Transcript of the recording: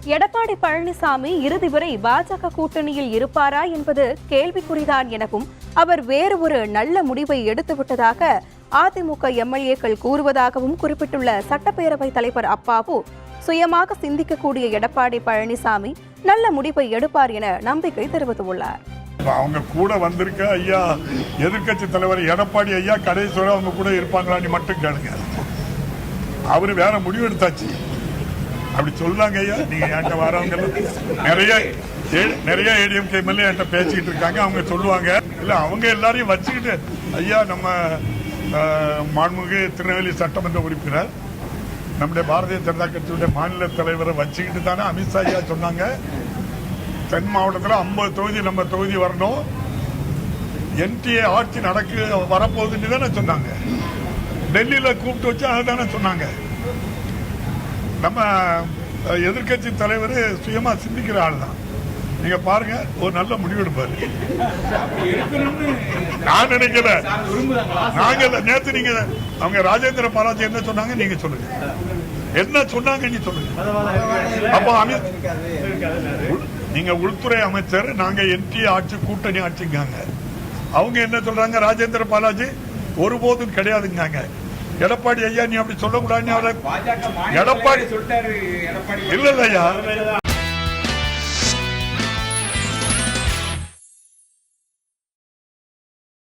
எடப்பாடி பழனிசாமி இறுதி வரை பாஜக கூட்டணியில் இருப்பாரா என்பது கேள்விக்குறிதான் எனவும் அவர் வேறு ஒரு நல்ல முடிவை எடுத்துவிட்டதாக அதிமுக எம்எல்ஏக்கள் கூறுவதாகவும் குறிப்பிட்டுள்ள சட்டப்பேரவைத் தலைவர் அப்பாவு சுயமாக சிந்திக்கக்கூடிய எடப்பாடி பழனிசாமி நல்ல முடிவை எடுப்பார் என நம்பிக்கை தெரிவித்துள்ளார். அவங்க கூட வந்திருக்க ஐயா எதிர்கட்சி தலைவர் எடப்பாடி ஐயா கடைசி வரை அவங்க கூட இருப்பாங்களான்னு மட்டும் கேளுங்க. அவரு வேற முடிவு எடுத்தாச்சு அப்படி சொல்லாங்க ஐயா. நீங்க என்கிட்ட வரவங்க நிறைய ஏடிஎம்கே எம்எல்ஏ என்கிட்ட பேசிக்கிட்டு இருக்காங்க. அவங்க சொல்லுவாங்க இல்ல அவங்க எல்லாரையும் வச்சுக்கிட்டு ஐயா நம்ம மாண்புமிகு திருநெல்வேலி சட்டமன்ற உறுப்பினர் நம்முடைய பாரதிய ஜனதா கட்சியுடைய மாநில தலைவரை வச்சுக்கிட்டு தானே அமித்ஷா ஐயா சொன்னாங்க தென் மாவட்டத்தில் 50 தொகுதி நம்ம தொகுதி வரணும், என்டிஏ ஆட்சி வரப்போகுதுன்னு தானே சொன்னாங்க. டெல்லியில கூப்பிட்டு வச்சு அதுதானே சொன்னாங்க. நம்ம எதிர்கட்சி தலைவர் சுயமா சிந்திக்கிற ஆள் தான். நீங்க பாருங்க ஒரு நல்ல முடிவு எடுப்பாரு. நான் நினைக்கல, நாங்க நேத்து நீங்க அவங்க ராஜேந்திர பாலாஜி என்ன சொன்னாங்க நீங்க சொல்லுங்க, என்ன சொன்னாங்க நீங்க சொல்லுங்க. அப்போ நீங்க உள்துறை அமைச்சர், நாங்க என்டிஏ ஆட்சி கூட்டணி ஆட்சிங்காங்க. அவங்க என்ன சொல்றாங்க, ராஜேந்திர பாலாஜி ஒருபோதும் கிடையாதுங்காங்க. எடப்பாடி ஐயா நீ அப்படி சொல்லக்கூடாது. எடப்பாடி இல்ல ஐயா